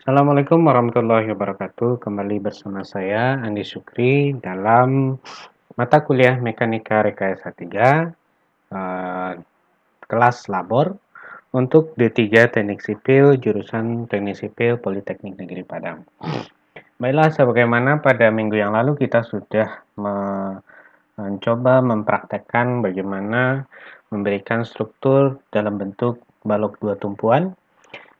Assalamualaikum warahmatullahi wabarakatuh. Kembali bersama saya Andi Syukri dalam mata kuliah Mekanika Rekayasa 3, kelas labor untuk D3 Teknik Sipil jurusan Teknik Sipil Politeknik Negeri Padang. Baiklah, sebagaimana pada minggu yang lalu kita sudah mencoba mempraktekkan bagaimana memberikan struktur dalam bentuk balok dua tumpuan.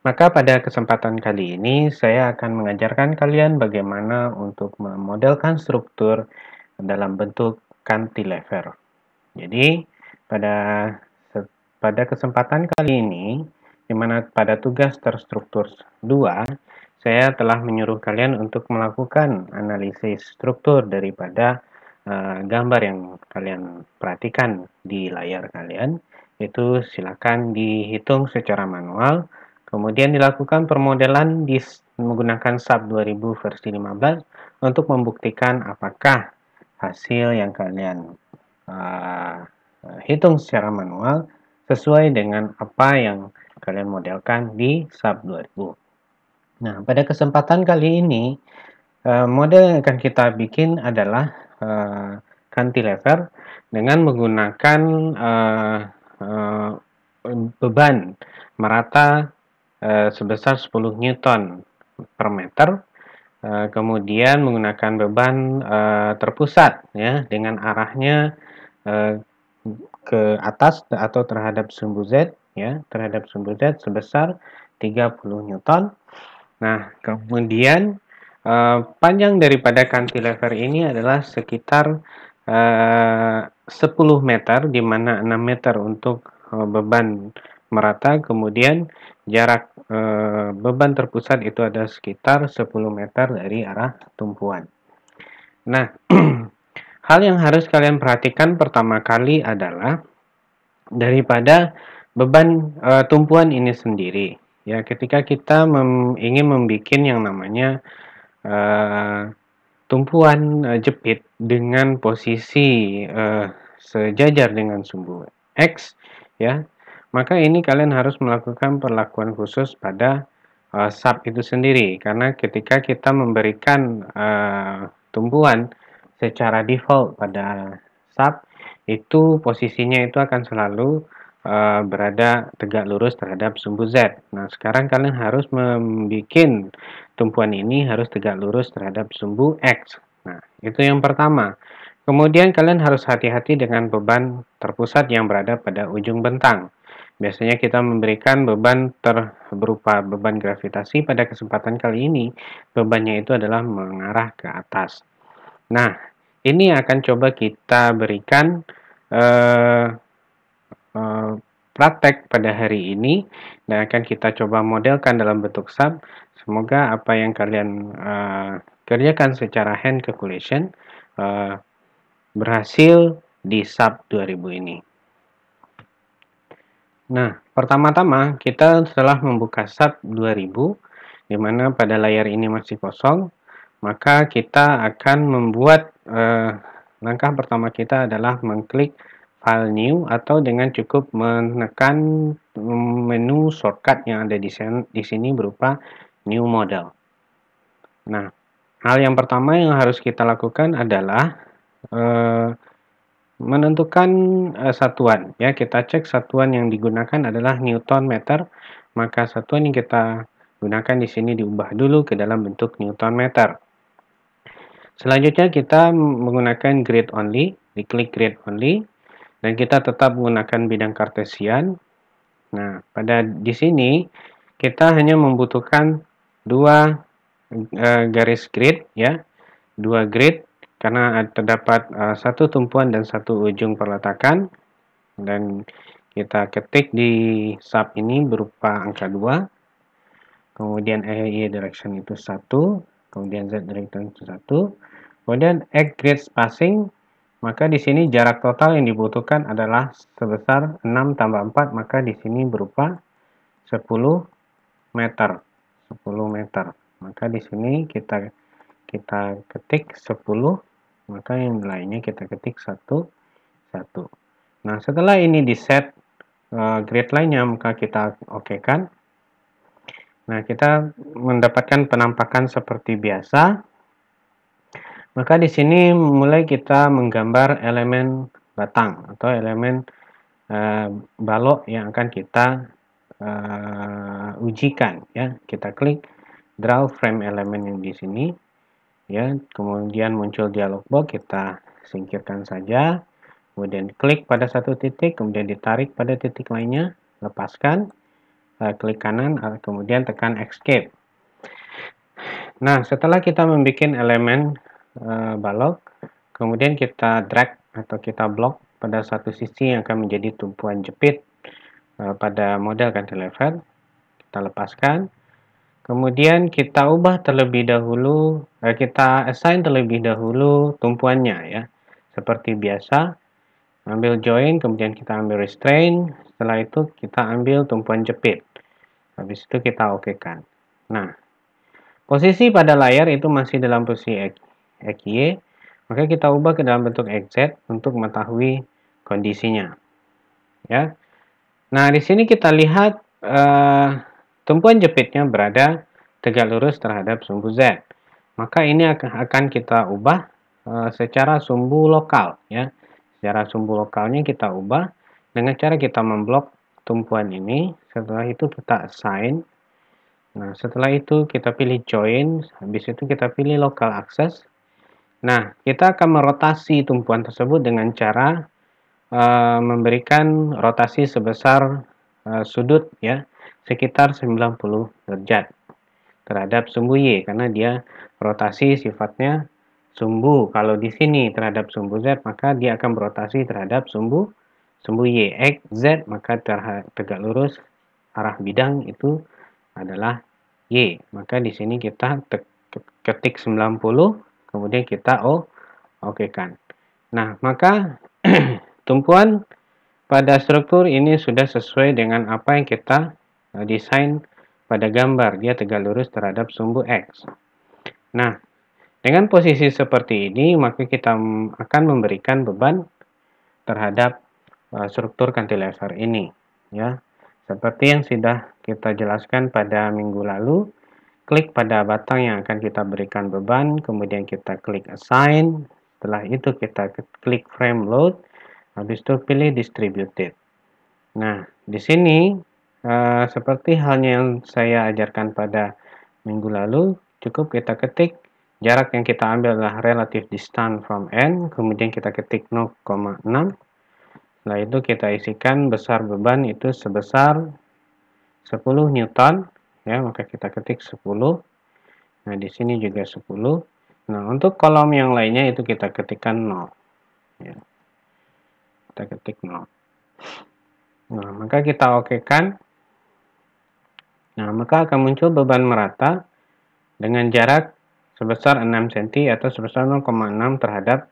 Maka pada kesempatan kali ini saya akan mengajarkan kalian bagaimana untuk memodelkan struktur dalam bentuk cantilever. Jadi pada pada kesempatan kali ini, di mana pada tugas terstruktur 2, saya telah menyuruh kalian untuk melakukan analisis struktur daripada gambar yang kalian perhatikan di layar kalian. Itu silakan dihitung secara manual. Kemudian dilakukan permodelan menggunakan SAP 2000 versi 15 untuk membuktikan apakah hasil yang kalian hitung secara manual sesuai dengan apa yang kalian modelkan di SAP 2000. Nah, pada kesempatan kali ini, model yang akan kita bikin adalah cantilever dengan menggunakan beban merata sebesar 10 Newton per meter, kemudian menggunakan beban terpusat ya dengan arahnya ke atas atau terhadap sumbu Z ya, terhadap sumbu Z sebesar 30 Newton. Nah, kemudian panjang daripada cantilever ini adalah sekitar 10 meter, di mana 6 meter untuk beban merata, kemudian jarak beban terpusat itu ada sekitar 10 meter dari arah tumpuan. Nah, hal yang harus kalian perhatikan pertama kali adalah daripada beban tumpuan ini sendiri. Ya, ketika kita ingin membuat yang namanya tumpuan jepit dengan posisi sejajar dengan sumbu X, ya, maka ini kalian harus melakukan perlakuan khusus pada SAP itu sendiri, karena ketika kita memberikan tumpuan secara default pada SAP, itu posisinya itu akan selalu berada tegak lurus terhadap sumbu Z. Nah, sekarang kalian harus membuat tumpuan ini harus tegak lurus terhadap sumbu X. Nah, itu yang pertama. Kemudian kalian harus hati-hati dengan beban terpusat yang berada pada ujung bentang. Biasanya kita memberikan beban berupa beban gravitasi. Pada kesempatan kali ini, bebannya itu adalah mengarah ke atas. Nah, ini akan coba kita berikan praktek pada hari ini dan akan kita coba modelkan dalam bentuk SAP. Semoga apa yang kalian kerjakan secara hand calculation berhasil di SAP 2000 ini. Nah, pertama-tama kita setelah membuka SAP 2000, di mana pada layar ini masih kosong, maka kita akan membuat langkah pertama kita adalah mengklik File New, atau dengan cukup menekan menu shortcut yang ada di sini berupa New Model. Nah, hal yang pertama yang harus kita lakukan adalah menentukan satuan. Ya, kita cek satuan yang digunakan adalah Newton meter, maka satuan yang kita gunakan di sini diubah dulu ke dalam bentuk Newton meter. Selanjutnya kita menggunakan grid only, diklik grid only, dan kita tetap menggunakan bidang kartesian. Nah, di sini kita hanya membutuhkan dua garis grid, ya, dua grid, karena terdapat satu tumpuan dan satu ujung perletakan, dan kita ketik di SAP ini berupa angka 2, kemudian Y direction itu 1, kemudian Z direction itu 1, kemudian X grid spacing, maka di sini jarak total yang dibutuhkan adalah sebesar 6 tambah 4, maka di sini berupa 10 meter. 10 meter. Maka di sini kita ketik 10, maka yang lainnya kita ketik 1, 1. Nah, setelah ini di set grid lainnya, maka kita okekan. Nah, kita mendapatkan penampakan seperti biasa. Maka di sini mulai kita menggambar elemen batang atau elemen balok yang akan kita ujikan, ya. Kita klik draw frame elemen yang di sini, ya. Kemudian muncul dialog box, kita singkirkan saja. Kemudian klik pada satu titik, kemudian ditarik pada titik lainnya, lepaskan, klik kanan, kemudian tekan escape. Nah, setelah kita membuat elemen balok, kemudian kita drag atau kita blok pada satu sisi yang akan menjadi tumpuan jepit pada model cantilever. Kita lepaskan. Kemudian kita ubah terlebih dahulu, kita assign terlebih dahulu tumpuannya, ya. Seperti biasa, ambil join, kemudian kita ambil restrain. Setelah itu kita ambil tumpuan jepit. Habis itu kita okekan. Nah, posisi pada layar itu masih dalam posisi XY, maka kita ubah ke dalam bentuk XZ untuk mengetahui kondisinya, ya. Nah, di sini kita lihat tumpuan jepitnya berada tegak lurus terhadap sumbu Z. Maka ini akan kita ubah secara sumbu lokal, ya. Secara sumbu lokalnya kita ubah dengan cara kita memblok tumpuan ini. Setelah itu kita assign. Nah, setelah itu kita pilih join, habis itu kita pilih local access. Nah, kita akan merotasi tumpuan tersebut dengan cara memberikan rotasi sebesar sudut, ya, sekitar 90 derajat terhadap sumbu Y, karena dia rotasi sifatnya sumbu. Kalau di sini terhadap sumbu Z, maka dia akan berotasi terhadap sumbu Y. X, Z, maka tegak lurus arah bidang itu adalah Y. Maka di sini kita ketik 90, kemudian kita okekan. Nah, maka tumpuan pada struktur ini sudah sesuai dengan apa yang kita desain pada gambar. Dia tegak lurus terhadap sumbu X. Nah, dengan posisi seperti ini, maka kita akan memberikan beban terhadap struktur cantilever ini, ya. Seperti yang sudah kita jelaskan pada minggu lalu, klik pada batang yang akan kita berikan beban, kemudian kita klik assign, setelah itu kita klik frame load, habis itu pilih distributed. Nah, di sini seperti halnya yang saya ajarkan pada minggu lalu, cukup kita ketik jarak yang kita ambil adalah relative distance from end, kemudian kita ketik 0,6. Setelah itu kita isikan besar beban itu sebesar 10 Newton, ya, maka kita ketik 10. Nah, di sini juga 10. Nah, untuk kolom yang lainnya itu kita ketikkan 0. Ya. Kita ketik 0. Nah, maka kita okekan. Nah, maka akan muncul beban merata dengan jarak sebesar 6 cm atau sebesar 0,6 terhadap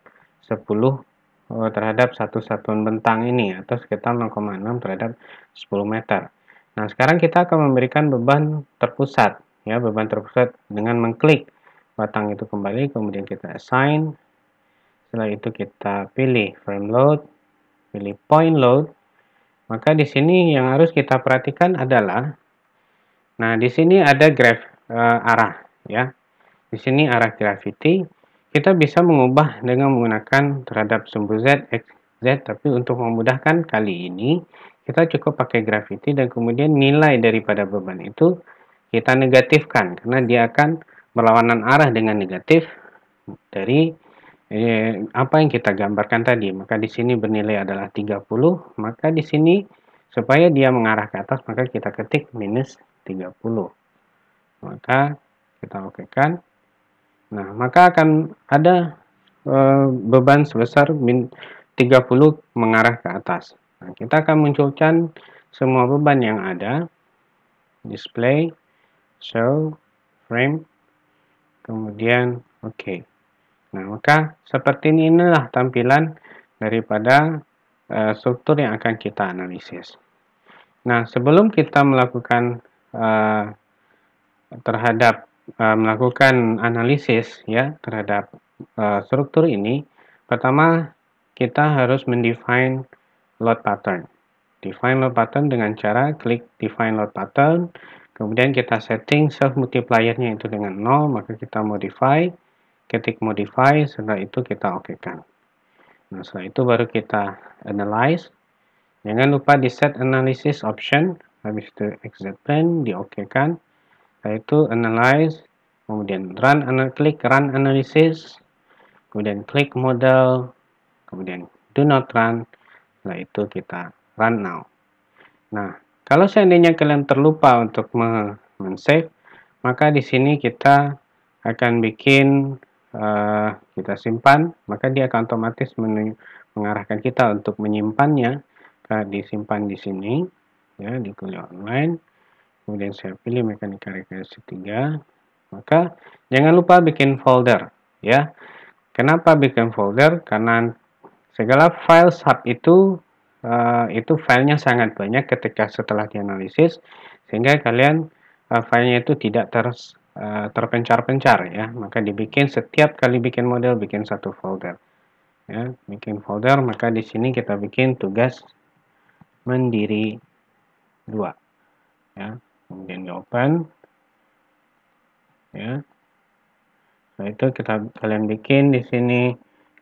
10 terhadap satu satuan bentang ini, atau sekitar 0,6 terhadap 10 meter. Nah, sekarang kita akan memberikan beban terpusat, ya, beban terpusat dengan mengklik batang itu kembali, kemudian kita assign. Setelah itu kita pilih frame load, pilih point load. Maka di sini yang harus kita perhatikan adalah, nah, di sini ada arah, ya. Di sini arah gravity. Kita bisa mengubah dengan menggunakan terhadap sumbu Z, X, Z, tapi untuk memudahkan kali ini, kita cukup pakai gravity dan kemudian nilai daripada beban itu kita negatifkan, karena dia akan berlawanan arah dengan negatif dari apa yang kita gambarkan tadi. Maka di sini bernilai adalah 30, maka di sini supaya dia mengarah ke atas, maka kita ketik minus 30. Maka kita okekan. Nah, maka akan ada beban sebesar 30 mengarah ke atas. Nah, kita akan munculkan semua beban yang ada. Display, show, frame, kemudian oke. Nah, maka seperti inilah tampilan daripada struktur yang akan kita analisis. Nah, sebelum kita melakukan melakukan analisis, ya, terhadap struktur ini, pertama kita harus mendefine load pattern. Define load pattern dengan cara klik define load pattern, Kemudian kita setting self multiplier-nya itu dengan 0, maka kita modify, ketik modify, setelah itu kita okekan. Nah, setelah itu baru kita analyze. Jangan lupa di set analysis option, habis itu exit plan, di okekan. Setelah itu analyze, kemudian klik run analysis, kemudian klik model, kemudian do not run, setelah itu kita run now. Nah, kalau seandainya kalian terlupa untuk men-save, maka di sini kita akan bikin kita simpan, maka dia akan otomatis mengarahkan kita untuk menyimpannya. Disimpan di sini, ya, di kuliah online. Kemudian saya pilih mekanika regresi 3. Maka jangan lupa bikin folder, ya. Kenapa bikin folder? Karena segala file sub itu filenya sangat banyak ketika setelah dianalisis, sehingga kalian filenya itu tidak terpencar-pencar, ya. Maka dibikin setiap kali bikin model bikin satu folder, ya. Bikin folder, maka di sini kita bikin tugas Mandiri 2, ya. Kemudian di open, ya. Setelah itu kalian bikin di sini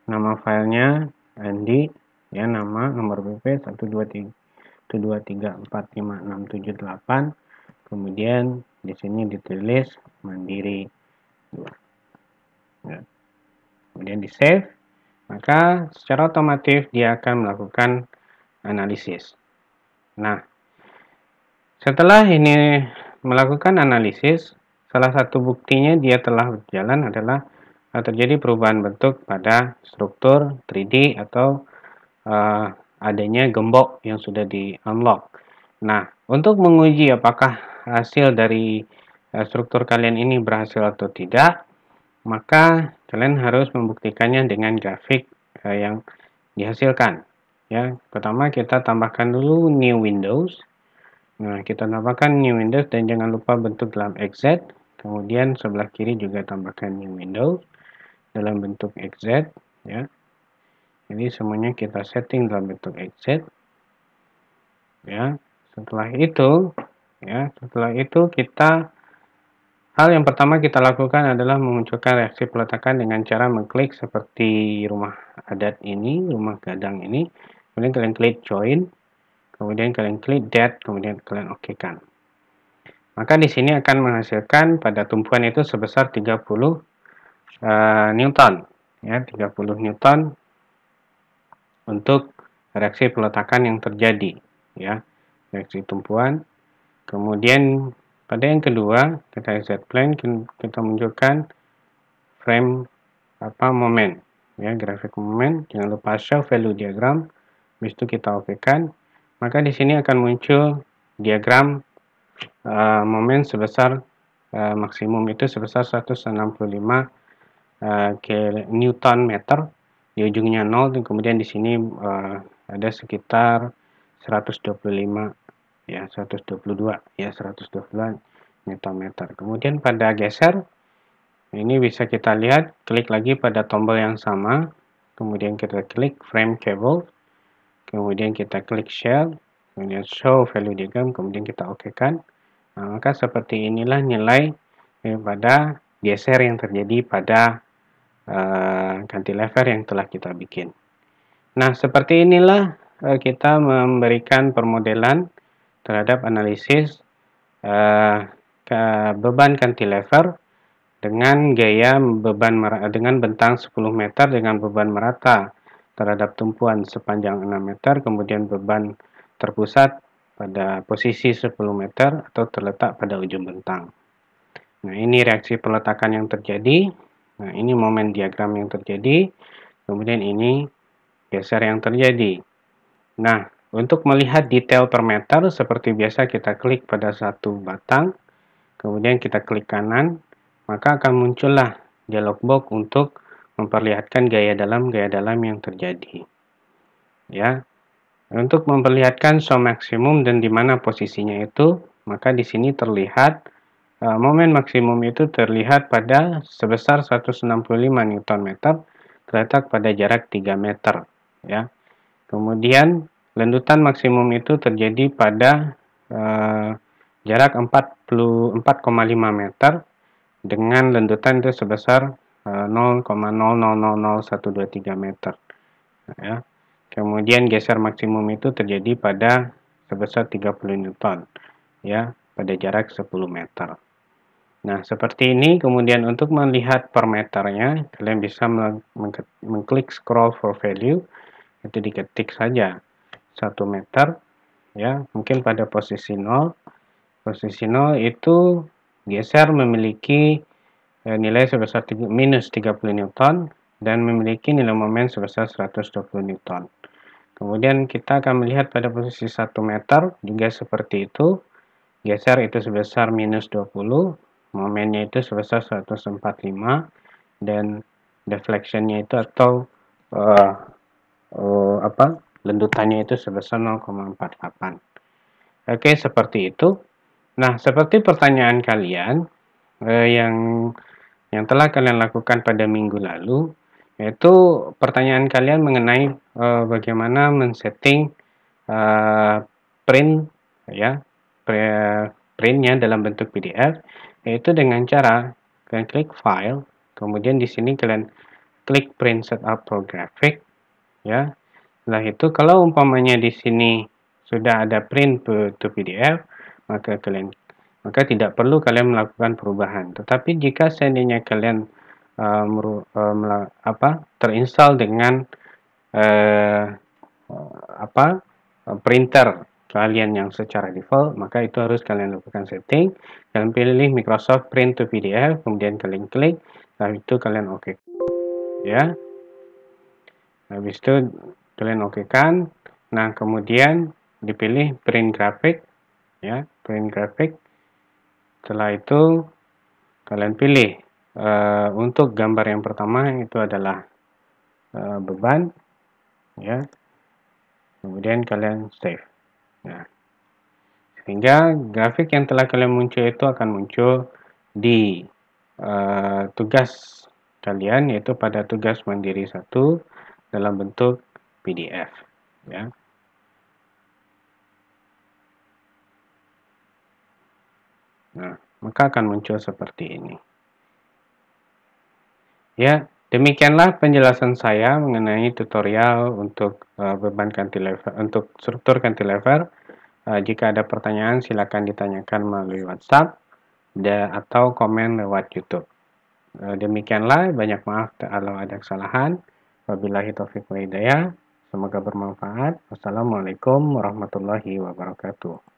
nama filenya Andi, ya, nama, nomor BP 123456768. Kemudian di sini ditulis Mandiri 2, ya. Kemudian di save, maka secara otomatis dia akan melakukan analisis. Nah, setelah ini melakukan analisis, salah satu buktinya dia telah berjalan adalah terjadi perubahan bentuk pada struktur 3D atau adanya gembok yang sudah di unlock. Nah, untuk menguji apakah hasil dari struktur kalian ini berhasil atau tidak, maka kalian harus membuktikannya dengan grafik yang dihasilkan. Ya, pertama kita tambahkan dulu new windows. Nah, kita tambahkan new windows dan jangan lupa bentuk dalam XZ. Kemudian sebelah kiri juga tambahkan new windows dalam bentuk XZ, ya. Jadi semuanya kita setting dalam bentuk XZ, ya. Setelah itu hal yang pertama kita lakukan adalah memunculkan reaksi peletakan dengan cara mengklik seperti rumah adat ini, rumah gadang ini. Kemudian kalian klik join, kemudian kalian klik dead, kemudian kalian okekan. Maka di sini akan menghasilkan pada tumpuan itu sebesar 30 Newton, ya, 30 Newton untuk reaksi peletakan yang terjadi, ya, reaksi tumpuan. Kemudian pada yang kedua, kita exit plan, kita munculkan frame momen, ya, grafik momen. Jangan lupa show value diagram. Habis itu kita okekan, maka di sini akan muncul diagram momen sebesar maksimum itu sebesar 165 Newton meter, di ujungnya 0, dan kemudian di sini ada sekitar 125, ya, 122, ya, 122 Newton meter. Kemudian pada geser, ini bisa kita lihat, klik lagi pada tombol yang sama, kemudian kita klik frame cable, kemudian kita klik share, kemudian show value diagram, kemudian kita okekan. Nah, maka seperti inilah nilai pada geser yang terjadi pada cantilever yang telah kita bikin. Nah, seperti inilah kita memberikan permodelan terhadap analisis beban cantilever dengan gaya dengan bentang 10 meter dengan beban merata terhadap tumpuan sepanjang 6 meter, kemudian beban terpusat pada posisi 10 meter atau terletak pada ujung bentang. Nah, ini reaksi peletakan yang terjadi. Nah, ini momen diagram yang terjadi. Kemudian ini geser yang terjadi. Nah, untuk melihat detail per meter, seperti biasa kita klik pada satu batang, kemudian kita klik kanan, maka akan muncullah dialog box untuk memperlihatkan gaya dalam yang terjadi. Ya, untuk memperlihatkan show maksimum dan di mana posisinya itu, maka di sini terlihat momen maksimum itu terlihat pada sebesar 165 Newton meter terletak pada jarak 3 meter, ya. Kemudian lendutan maksimum itu terjadi pada jarak 44,5 meter dengan lendutan itu sebesar 0,000123 meter. Ya. Kemudian geser maksimum itu terjadi pada sebesar 30 Newton, ya, pada jarak 10 meter. Nah, seperti ini. Kemudian untuk melihat per meternya, kalian bisa mengklik scroll for value, itu diketik saja 1 meter, ya, mungkin pada posisi 0. Posisi 0 itu geser memiliki nilai sebesar minus 30 Newton dan memiliki nilai momen sebesar 120 Newton. Kemudian kita akan melihat pada posisi 1 meter juga seperti itu. Geser itu sebesar minus 20, momennya itu sebesar 145, dan deflectionnya itu atau lendutannya itu sebesar 0,48. Oke, seperti itu. Nah, seperti pertanyaan kalian yang telah kalian lakukan pada minggu lalu, yaitu pertanyaan kalian mengenai bagaimana men-setting print, ya, printnya dalam bentuk PDF, yaitu dengan cara kalian klik file, kemudian di sini kalian klik print setup for graphic, ya. Setelah itu kalau umpamanya di sini sudah ada print to PDF, maka tidak perlu kalian melakukan perubahan. Tetapi jika seandainya kalian terinstall dengan printer kalian yang secara default, maka itu harus kalian lakukan setting. Kalian pilih Microsoft Print to PDF, kemudian kalian klik, setelah itu kalian oke, ya. Habis itu kalian okekan. Nah, kemudian dipilih print graphic, ya, print graphic. Setelah itu kalian pilih untuk gambar yang pertama itu adalah beban, ya. Kemudian kalian save. Nah, sehingga grafik yang telah kalian muncul itu akan muncul di tugas kalian, yaitu pada tugas mandiri 1 dalam bentuk PDF, ya. Nah, maka akan muncul seperti ini. Ya, demikianlah penjelasan saya mengenai tutorial untuk beban cantilever, untuk struktur cantilever. Jika ada pertanyaan silakan ditanyakan melalui WhatsApp atau komen lewat YouTube. Demikianlah, banyak maaf kalau ada kesalahan. Wabillahi taufiq wa hidayah. Semoga bermanfaat. Wassalamualaikum warahmatullahi wabarakatuh.